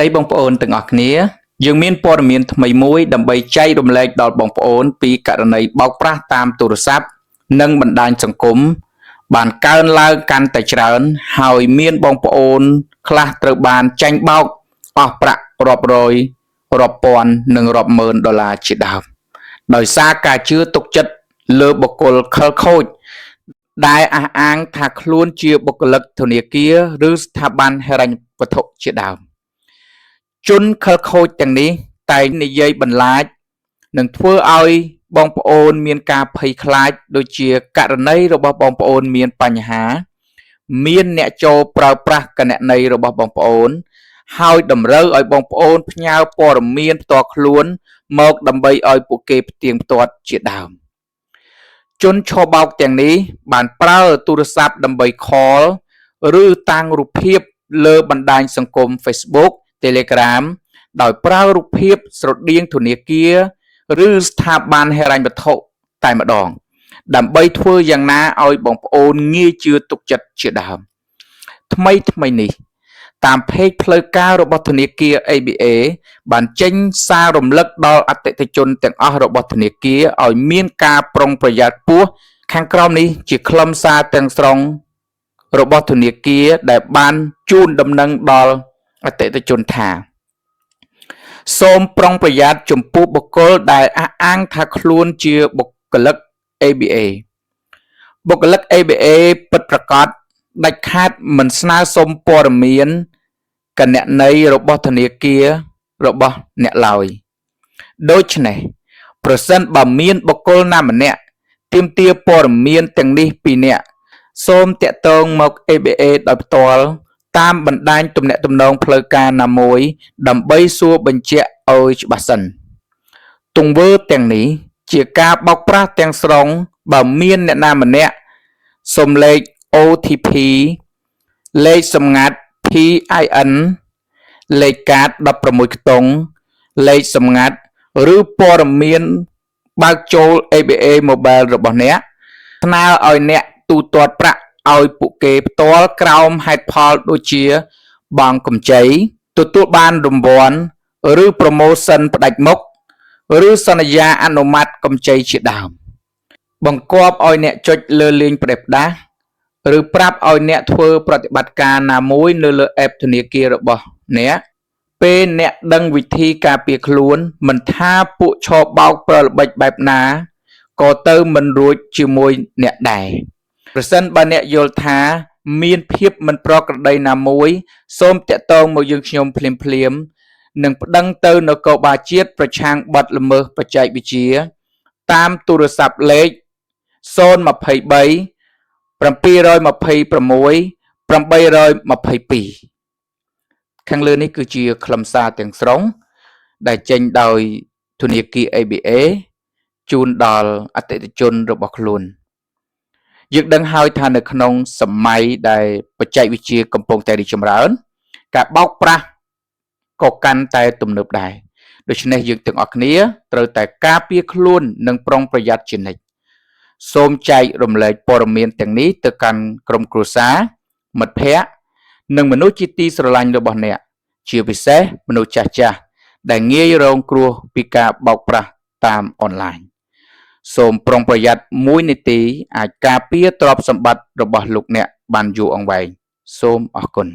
ដីបងប្អូនទាំងអស់គ្នាយើងមានព័ត៌មានថ្មីមួយដើម្បីចែករំលែកដល់បងប្អូនពីករណីបោកប្រាស់តាមទូរស័ព្ទនិងបណ្ដាញសង្គមបានកើនឡើងកាន់តែច្រើនហើយមានបងប្អូនខ្លះត្រូវបានចាញ់បោកអស់ប្រាក់រាប់រយរាប់ពាន់និងរាប់ម៉ឺនដុល្លារជាដើមដោយសារការជឿទុកចិត្តលើបុគ្គលខិលខូចដែលអះអាងថាខ្លួនជាបុគ្គលិកធនាគារឬស្ថាប័នហិរញ្ញវត្ថុជាដើមជនខិលខូចទាំងនេះតែងនិយាយបន្លាចនិងធ្វើឲ្យបងប្អូនមានការភ័យខ្លាចដូចជាករណីរបស់បងប្អូនមានបញ្ហាមានអ្នកចូលប្រើប្រាស់គណនីរបស់បងប្អូនហើយតម្រូវឲ្យបងប្អូនផ្ញើព័ត៌មានផ្ទាល់ខ្លួនមកដើម្បីឲ្យពួកគេផ្ទៀងផ្ទាត់ជាដើមជនឆបោកទាំងនេះបានប្រើទូរស័ព្ទដើម្បី call ឬតាំងរូបភាពលើបណ្ដាញសង្គម Facebook Telegram ដោយប្រើរូបភាពស្រដៀងធនាគារឬស្ថាប័នហិរញ្ញវត្ថុតែម្ដងដើម្បីធ្វើយ៉ាងណាឲ្យបងប្អូនងាយជឿទុកចិត្តជាដើមថ្មីនេះតាមเพจផ្លូវការរបស់ធនាគារ ABA បានចេញសាររំលឹកដល់អតិថិជនទាំងអស់របស់ធនាគារឲ្យមានការប្រុងប្រយ័ត្នខ្ពស់ខាងក្រោមនេះជាខ្លឹមសារទាំងស្រុងរបស់ធនាគារដែលបានជូនដំណឹងដល់អតិថិជនថាសូមប្រុងប្រយ័ត្នចំពោះបុគ្គលដែលអះអាងថាខ្លួនជាបុគ្គលិក ABA បុគ្គលិក ABA ពិតប្រាកដដាច់ខាតមិនស្នើសុំព័ត៌មានគណនីរបស់ធនាគាររបស់អ្នកឡើយដូច្នេះប្រសិនបើមានបុគ្គលណាម្នាក់ទាមទារព័ត៌មានទាំងនេះពីអ្នកសូមតាក់ទងមក ABA ដោយផ្ទាល់តាមបណ្ដាញទំនាក់ទំនងផ្លូវការណាមួយដើម្បីសួរបញ្ជាក់ឲ្យច្បាស់សិនទង្វើទាំងនេះជាការបោកប្រាស់ទាំងស្រុងបើមានអ្នកណាម្នាក់សុំលេខ OTP លេខសម្ងាត់ PIN លេខកាត16ខ្ទង់លេខសម្ងាត់ឬព័ត៌មានបើកចូល ABA Mobile របស់អ្នកស្នើឲ្យអ្នកទូទាត់ប្រាក់ឲ្យពួកគេផ្ទាល់ក្រោមហេតុផលដូចជាបង់កម្ចីទទួលបានរង្វាន់ឬ promotion ផ្ដាច់មុខឬសន្យាអនុម័តកម្ចីជាដើមបង្គាប់ឲ្យអ្នកចុចលើលេងផ្ដេសផ្ដាសឬប្រាប់ឲ្យអ្នកធ្វើប្រតិបត្តិការណាមួយនៅលើ app ធនាគាររបស់អ្នកពេលអ្នកដឹងវិធីការពារខ្លួនមិនថាពួកឆបោកប្រល្បិចបែបណាក៏ទៅមិនរួចជាមួយអ្នកដែរប្រសិនបើអ្នកយល់ថាមានភាពមិនប្រក្រតីណាមួយសូមតាក់ទងមកយើងខ្ញុំភ្លាមនិងប្តឹងទៅនគរបាលជាតិប្រឆាំងបទល្មើសបច្ចេកវិទ្យាតាមទូរស័ព្ទលេខ023 726 822ខាងលើនេះគឺជាខ្លឹមសារទាំងស្រុងដែលចេញដោយធនាគារ ABA ជូនដល់អតិថិជនរបស់ខ្លួនយើងដឹងហើយថានៅក្នុងសម័យដែលបច្ចេកវិទ្យាកំពុងតែរីកចម្រើនការបោកប្រាស់ក៏កាន់តែទំនើបដែរដូច្នេះយើងទាំងអស់គ្នាត្រូវតែការពារខ្លួននិងប្រុងប្រយ័ត្នជានិច្ចសូមចែករំលែកព័ត៌មានទាំងនេះទៅកាន់ក្រុមគ្រួសារមិត្តភ័ក្តិនិងមនុស្សជាទីស្រឡាញ់របស់អ្នកជាពិសេសមនុស្សចាស់ដែលងាយរងគ្រោះពីការបោកប្រាស់តាមអនឡាញសូមប្រុងប្រយ័ត្ន1នាទីអាចការពារទ្រព្យសម្បត្តិរបស់លោកអ្នកបានយូរអង្វែងសូមអរគុណ